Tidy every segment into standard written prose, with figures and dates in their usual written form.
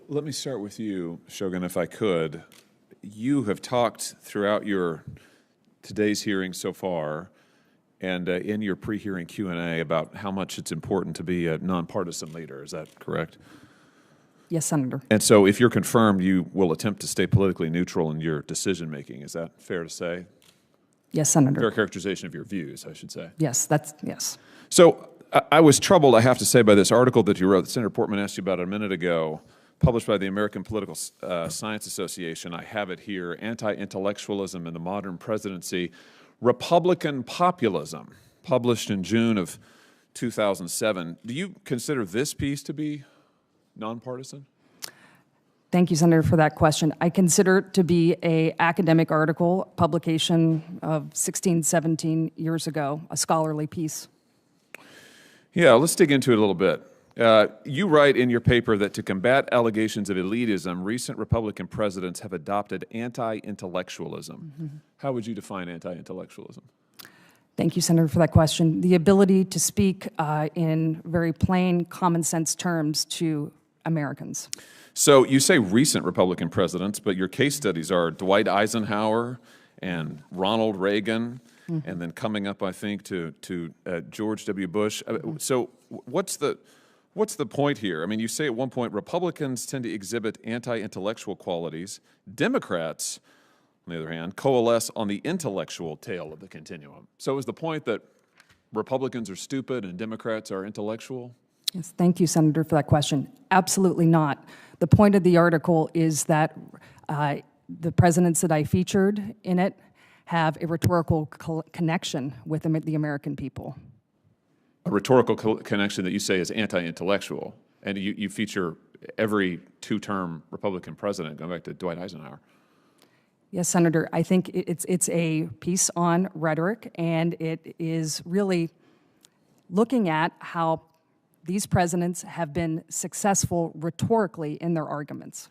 Let me start with you, Shogan, if I could. You have talked throughout today's hearing so far and in your pre-hearing Q&A about how much it's important to be a nonpartisan leader. Is that correct? Yes, Senator. And so if you're confirmed, you will attempt to stay politically neutral in your decision-making. Is that fair to say? Yes, Senator. Fair characterization of your views, I should say. Yes, yes. So I was troubled, I have to say, by this article that you wrote that Senator Portman asked you about a minute ago, published by the American Political Science Association. I have it here, Anti-Intellectualism in the Modern Presidency, Republican Populism, published in June of 2007. Do you consider this piece to be nonpartisan? Thank you, Senator, for that question. I consider it to be an academic article, publication of 16, 17 years ago, a scholarly piece. Yeah, let's dig into it a little bit. You write in your paper that to combat allegations of elitism, recent Republican presidents have adopted anti-intellectualism. Mm-hmm. How would you define anti-intellectualism? Thank you, Senator, for that question. The ability to speak in very plain, common sense terms to Americans. So you say recent Republican presidents, but your case studies are Dwight Eisenhower and Ronald Reagan, mm-hmm. and then coming up, I think, to George W. Bush. Mm-hmm. So what's the point here? I mean, you say at one point Republicans tend to exhibit anti-intellectual qualities. Democrats, on the other hand, coalesce on the intellectual tail of the continuum. So is the point that Republicans are stupid and Democrats are intellectual? Yes, thank you, Senator, for that question. Absolutely not. The point of the article is that the presidents that I featured in it have a rhetorical connection with the American people. A rhetorical connection that you say is anti-intellectual, and you feature every two-term Republican president, going back to Dwight Eisenhower. Yes, Senator. I think it's a piece on rhetoric, and it is really looking at how these presidents have been successful rhetorically in their arguments.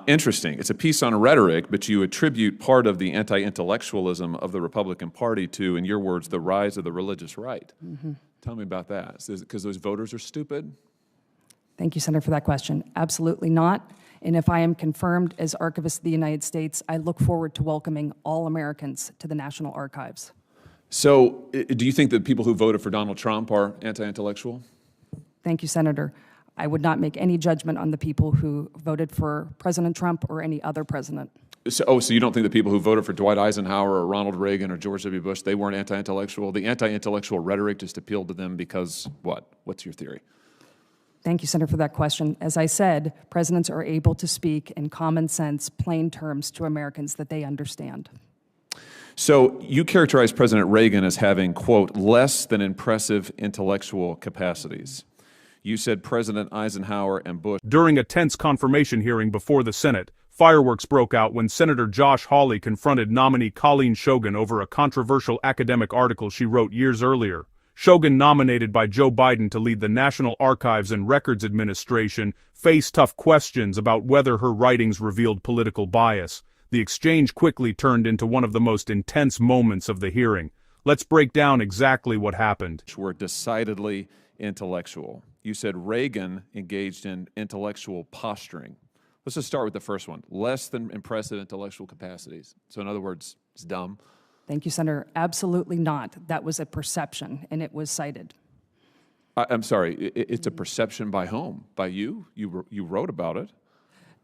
Interesting. It's a piece on rhetoric, but you attribute part of the anti-intellectualism of the Republican Party to, in your words, the rise of the religious right. Mm-hmm. Tell me about that. Is it because those voters are stupid? Thank you, Senator, for that question. Absolutely not. And if I am confirmed as Archivist of the United States, I look forward to welcoming all Americans to the National Archives. So do you think that people who voted for Donald Trump are anti-intellectual? Thank you, Senator. I would not make any judgment on the people who voted for President Trump or any other president. So you don't think the people who voted for Dwight Eisenhower or Ronald Reagan or George W. Bush, they weren't anti-intellectual? The anti-intellectual rhetoric just appealed to them because what? What's your theory? Thank you, Senator, for that question. As I said, presidents are able to speak in common sense, plain terms to Americans that they understand. So you characterize President Reagan as having, quote, less than impressive intellectual capacities. You said President Eisenhower and Bush. During a tense confirmation hearing before the Senate, fireworks broke out when Senator Josh Hawley confronted nominee Colleen Shogan over a controversial academic article she wrote years earlier. Shogan, nominated by Joe Biden to lead the National Archives and Records Administration, faced tough questions about whether her writings revealed political bias. The exchange quickly turned into one of the most intense moments of the hearing. Let's break down exactly what happened. Were decidedly intellectual. You said Reagan engaged in intellectual posturing. Let's just start with the first one. Less than impressive intellectual capacities. So in other words, it's dumb. Thank you, Senator. Absolutely not. That was a perception, and it was cited. I'm sorry, it's a perception by whom? By you? You wrote about it.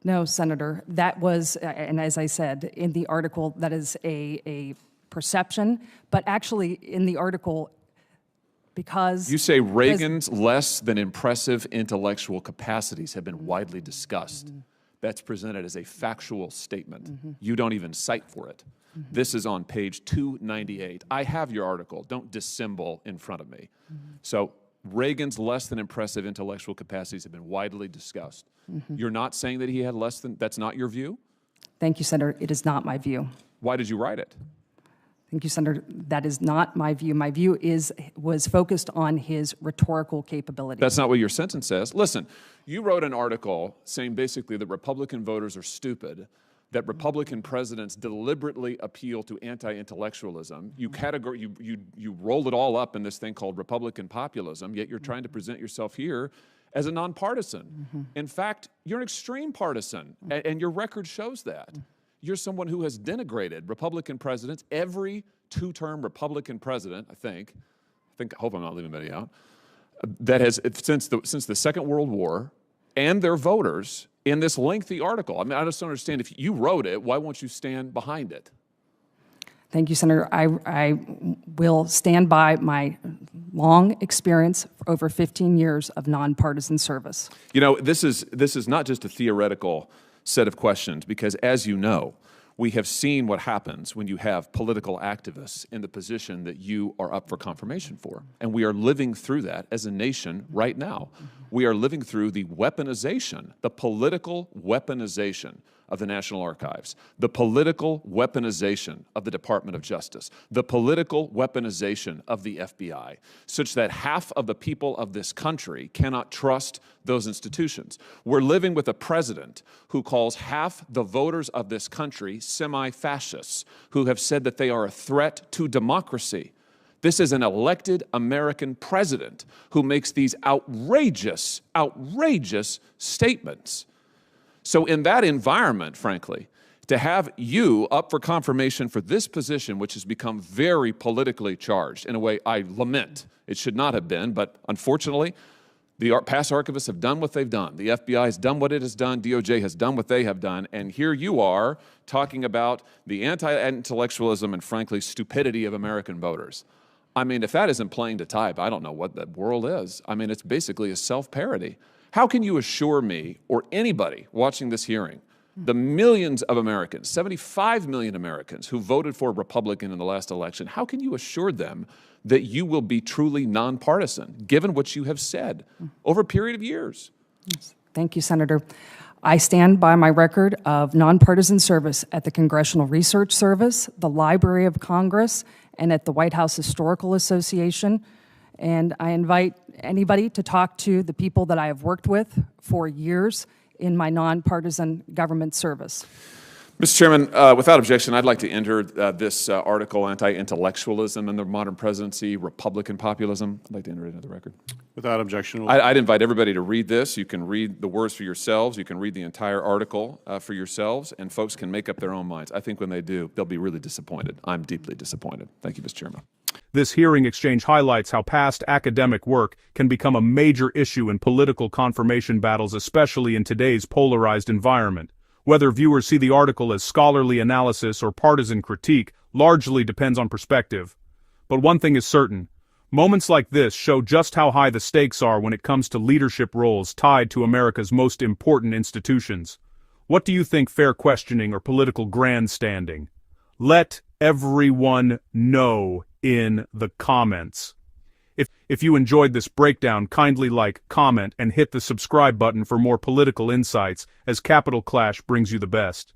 No, Senator. That was, and as I said, in the article, that is a perception. But actually, in the article, because... You say Reagan's less than impressive intellectual capacities have been widely discussed. Mm-hmm. That's presented as a factual statement. Mm-hmm. You don't even cite for it. Mm-hmm. This is on page 298. I have your article. Don't dissemble in front of me. Mm-hmm. So Reagan's less than impressive intellectual capacities have been widely discussed. Mm-hmm. You're not saying that he had less than... That's not your view? Thank you, Senator. It is not my view. Why did you write it? Thank you, Senator. That is not my view. My view was focused on his rhetorical capability. That's not what your sentence says. Listen, you wrote an article saying basically that Republican voters are stupid, that Republican presidents deliberately appeal to anti-intellectualism. You roll it all up in this thing called Republican populism, yet you're trying to present yourself here as a nonpartisan. In fact, you're an extreme partisan, and your record shows that. You're someone who has denigrated Republican presidents, every two-term Republican president, I hope I'm not leaving anybody out, that has, since the Second World War, and their voters in this lengthy article. I mean, I just don't understand. If you wrote it, why won't you stand behind it? Thank you, Senator. I will stand by my long experience for over 15 years of nonpartisan service. You know, this is not just a theoretical set of questions, because as you know, we have seen what happens when you have political activists in the position that you are up for confirmation for. And we are living through that as a nation right now. We are living through the weaponization, the political weaponization of the National Archives, the political weaponization of the Department of Justice, the political weaponization of the FBI, such that half of the people of this country cannot trust those institutions. We're living with a president who calls half the voters of this country semi-fascists, who have said that they are a threat to democracy. This is an elected American president who makes these outrageous, outrageous statements. So in that environment, frankly, to have you up for confirmation for this position, which has become very politically charged, in a way I lament. It should not have been, but unfortunately, the past archivists have done what they've done. The FBI has done what it has done. DOJ has done what they have done. And here you are talking about the anti-intellectualism and, frankly, stupidity of American voters. I mean, if that isn't playing to type, I don't know what the world is. I mean, it's basically a self-parody. How can you assure me, or anybody watching this hearing, the millions of Americans, 75 million Americans who voted for a Republican in the last election, how can you assure them that you will be truly nonpartisan, given what you have said over a period of years? Yes. Thank you, Senator. I stand by my record of nonpartisan service at the Congressional Research Service, the Library of Congress, and at the White House Historical Association. And I invite anybody to talk to the people that I have worked with for years in my nonpartisan government service. Mr. Chairman, without objection, I'd like to enter this article, Anti-Intellectualism in the Modern Presidency, Republican Populism. I'd like to enter it into the record. Without objection. I'd invite everybody to read this. You can read the words for yourselves. You can read the entire article for yourselves, and folks can make up their own minds. I think when they do, they'll be really disappointed. I'm deeply disappointed. Thank you, Mr. Chairman. This hearing exchange highlights how past academic work can become a major issue in political confirmation battles, especially in today's polarized environment. Whether viewers see the article as scholarly analysis or partisan critique largely depends on perspective. But one thing is certain: moments like this show just how high the stakes are when it comes to leadership roles tied to America's most important institutions. What do you think fair questioning or political grandstanding? Let everyone know in the comments. If you enjoyed this breakdown, kindly like, comment, and hit the subscribe button for more political insights as Capital Clash brings you the best.